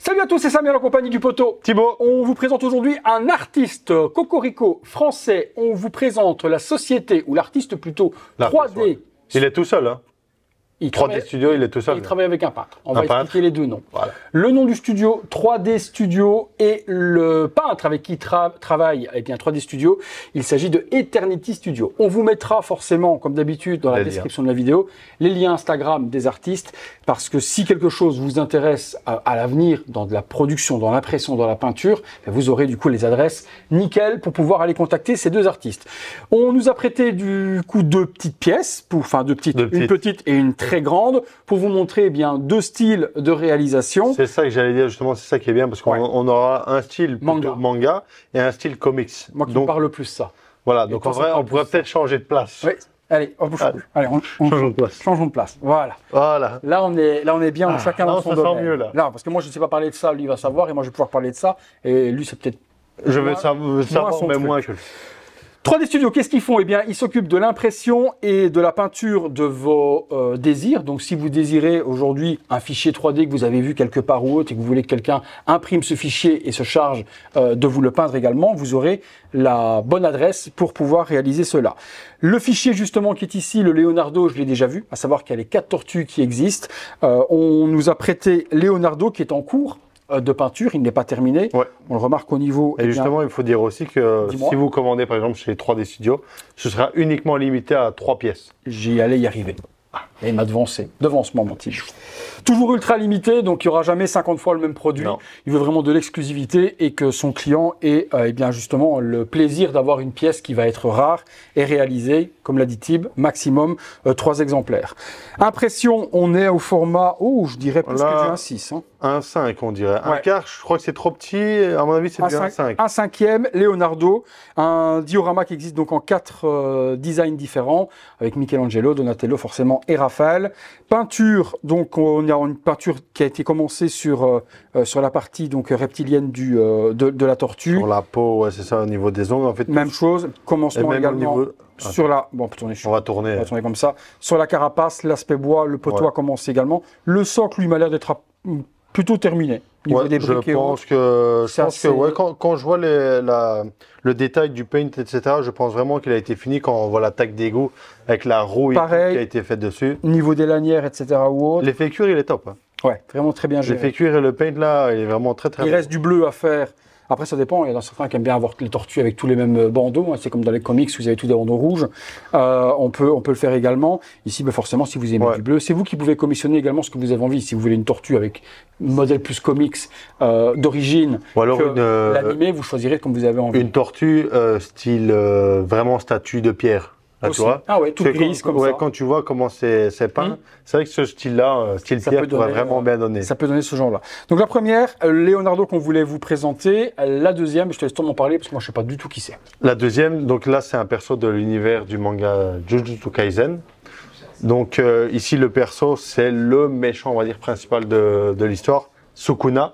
Salut à tous, c'est Samuel en compagnie du poteau Thibaut. On vous présente aujourd'hui un artiste cocorico français. On vous présente la société, ou l'artiste plutôt, 3D. Ouais. Il est tout seul, hein. 3D Studio, il est tout seul. Il travaille avec un peintre. On va expliquer les deux noms. Voilà. Le nom du studio, 3D Studio, et le peintre avec qui travaille, eh bien 3D Studio, il s'agit de Eternity Studio. On vous mettra forcément, comme d'habitude, dans la description de la vidéo, les liens Instagram des artistes, parce que si quelque chose vous intéresse à l'avenir, dans de la production, dans l'impression, dans la peinture, vous aurez du coup les adresses nickel pour pouvoir aller contacter ces deux artistes. On nous a prêté du coup deux petites pièces, une petite et une très grande, pour vous montrer eh bien deux styles de réalisation. C'est ça que j'allais dire justement, c'est ça qui est bien, parce qu'on aura un style manga et un style comics. Moi qui parle plus ça. Voilà, donc en vrai, on pourrait peut-être changer de place. Oui. Allez, on changeons de place. Voilà. Là, on est bien, chacun dans son domaine. Mieux, là, parce que moi, je ne sais pas parler de ça, lui va savoir, et moi, je vais pouvoir parler de ça, et lui, c'est peut-être. Je vais savoir, mais moins que lui. 3D Studio, qu'est-ce qu'ils font? Eh bien, ils s'occupent de l'impression et de la peinture de vos désirs. Donc, si vous désirez aujourd'hui un fichier 3D que vous avez vu quelque part ou autre et que vous voulez que quelqu'un imprime ce fichier et se charge de vous le peindre également, vous aurez la bonne adresse pour pouvoir réaliser cela. Le fichier justement qui est ici, le Leonardo, je l'ai déjà vu, à savoir qu'il y a les 4 tortues qui existent. On nous a prêté Leonardo qui est en cours de peinture, il n'est pas terminé. Ouais. On le remarque au niveau... Et justement, il faut dire aussi que si vous commandez par exemple chez 3D Studio, ce sera uniquement limité à 3 pièces. J'y allais y arriver. Et il m'a devancé. Devance-moi, mon petit. Toujours ultra limité, donc il n'y aura jamais 50 fois le même produit. Non. Il veut vraiment de l'exclusivité et que son client ait eh bien justement le plaisir d'avoir une pièce qui va être rare et réalisée, comme l'a dit Thib, maximum 3 exemplaires. Impression, on est au format, je dirais plus que du 1.6. Hein. 1.5 on dirait. Un quart, je crois que c'est trop petit, à mon avis c'est du 1.5. 1/5e, Leonardo, un diorama qui existe donc en 4 designs différents, avec Michelangelo, Donatello forcément et Raphaël. Peinture, donc on a une peinture qui a été commencée sur la partie donc reptilienne de la tortue. Sur la peau, ouais, c'est ça, au niveau des ongles en fait. Même chose, commencement également sur la... Bon, on va tourner comme ça. Sur la carapace, l'aspect bois, le poteau a commencé également. Le socle, lui, m'a l'air d'être plutôt terminé. Je pense que quand je vois le détail du paint, etc., je pense vraiment qu'il a été fini quand on voit la taque d'égout avec la rouille qui a été faite dessus. Niveau des lanières, etc. ou autre. L'effet cuir, il est top. Hein. Ouais, vraiment très bien géré. L'effet cuir et le paint, là, il est vraiment très bon. Il reste du bleu à faire. Après, ça dépend. Il y en a certains qui aiment bien avoir les tortues avec tous les mêmes bandeaux. C'est comme dans les comics, vous avez tous des bandeaux rouges. On peut le faire également. Ici, forcément, si vous aimez du bleu, c'est vous qui pouvez commissionner également ce que vous avez envie. Si vous voulez une tortue avec modèle plus comics d'origine, ou alors l'animé, vous choisirez comme vous avez envie. Une tortue style vraiment statue de pierre. Là, tu vois, toute grise comme ça. Quand tu vois comment c'est peint, c'est vrai que ce style-là, style pierre, pourrait vraiment bien donner. Ça peut donner ce genre-là. Donc la première, Leonardo qu'on voulait vous présenter. La deuxième, je te laisse toi m'en parler parce que moi je ne sais pas du tout qui c'est. La deuxième, donc là c'est un perso de l'univers du manga Jujutsu Kaisen. Donc ici le perso c'est le méchant, on va dire, principal de l'histoire, Sukuna.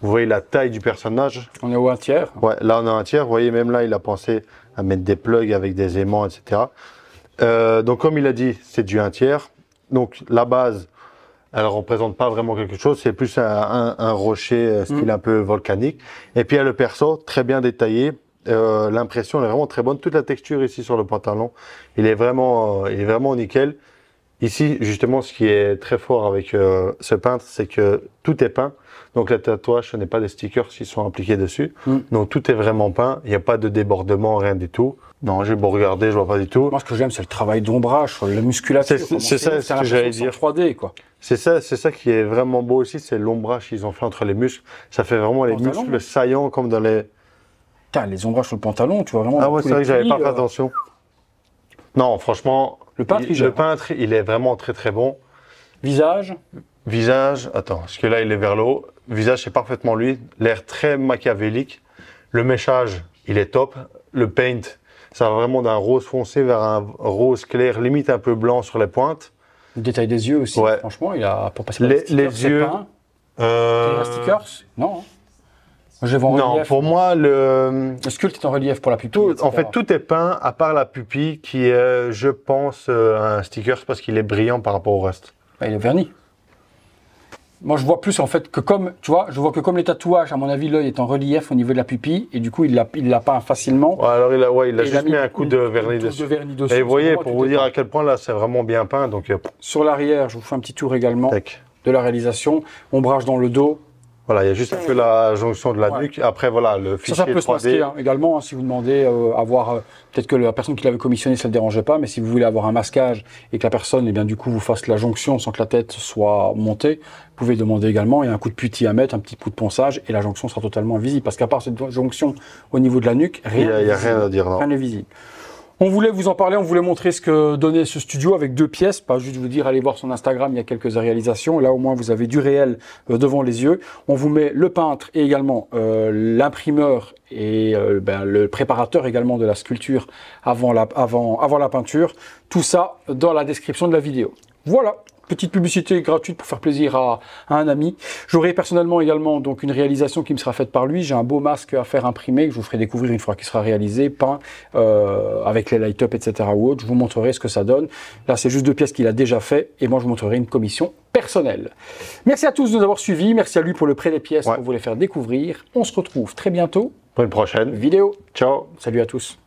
Vous voyez la taille du personnage. On est au 1/3. Ouais, là on a 1/3. Vous voyez, même là il a pensé à mettre des plugs avec des aimants, etc. Donc comme il a dit, c'est du 1/3. Donc la base, elle ne représente pas vraiment quelque chose, c'est plus un rocher style un peu volcanique. Et puis il y a le perso, très bien détaillé. L'impression est vraiment très bonne. Toute la texture ici sur le pantalon, il est vraiment nickel. Ici, justement, ce qui est très fort avec ce peintre, c'est que tout est peint. Donc, les tatouages, ce n'est pas des stickers qui sont appliqués dessus. Donc, tout est vraiment peint. Il n'y a pas de débordement, rien du tout. Non, j'ai beau regarder, je vois pas du tout. Moi, ce que j'aime, c'est le travail d'ombrage sur la musculature. C'est ça ce que j'allais dire. 3D, quoi. C'est ça qui est vraiment beau aussi, c'est l'ombrage qu'ils ont fait entre les muscles. Ça fait vraiment les muscles saillants comme dans les... Putain, les ombrages sur le pantalon, tu vois vraiment... Ah ouais, c'est vrai que j'avais pas fait attention. Non, franchement... Le peintre, il est vraiment très très bon. Visage, attends, parce que là il est vers le haut. Visage, c'est parfaitement lui. L'air très machiavélique. Le méchage, il est top. Le paint, ça va vraiment d'un rose foncé vers un rose clair, limite un peu blanc sur les pointes. Le détail des yeux aussi, franchement, il a pour passer les yeux. Stickers, non. Non, pour moi, le sculpte est en relief pour la pupille. En fait, tout est peint, à part la pupille, qui est, je pense, un sticker parce qu'il est brillant par rapport au reste. Il est verni. Moi, je vois plus en fait que comme, tu vois, je vois que comme les tatouages, à mon avis, l'œil est en relief au niveau de la pupille et du coup, il l'a pas facilement. Ouais, alors il a Et juste mis un coup de vernis une touche dessus. de vernis dessus. Et vous voyez, Vraiment, pour tout vous est dire pas. à quel point là, c'est vraiment bien peint. Donc, Sur l'arrière, je vous fais un petit tour également tac. de la réalisation. Ombrage dans le dos. Voilà, il y a juste un peu la jonction de la Ouais. nuque. Après, voilà, le fichier Ça peut se 3D. masquer hein, également, hein, si vous demandez à avoir, peut-être que la personne qui l'avait commissionné, ça ne le dérangeait pas, mais si vous voulez avoir un masquage et que la personne, eh bien, du coup, vous fasse la jonction sans que la tête soit montée, vous pouvez demander également. Il y a un coup de putty à mettre, un petit coup de ponçage, et la jonction sera totalement visible. Parce qu'à part cette jonction au niveau de la nuque, Il n'y a rien à dire, non. rien n'est visible. On voulait vous en parler, on voulait montrer ce que donnait ce studio avec 2 pièces, pas juste vous dire allez voir son Instagram, il y a quelques réalisations, là au moins vous avez du réel devant les yeux. On vous met le peintre et également l'imprimeur et le préparateur également de la sculpture avant la peinture, tout ça dans la description de la vidéo. Voilà. Petite publicité gratuite pour faire plaisir à un ami. J'aurai personnellement également donc une réalisation qui me sera faite par lui. J'ai un beau masque à faire imprimer que je vous ferai découvrir une fois qu'il sera réalisé, peint avec les light-up, etc. ou autre. Je vous montrerai ce que ça donne. Là, c'est juste 2 pièces qu'il a déjà fait et moi, je vous montrerai une commission personnelle. Merci à tous de nous avoir suivis. Merci à lui pour le prêt des pièces pour vous les faire découvrir. On se retrouve très bientôt Pour une prochaine vidéo. Ciao. Salut à tous.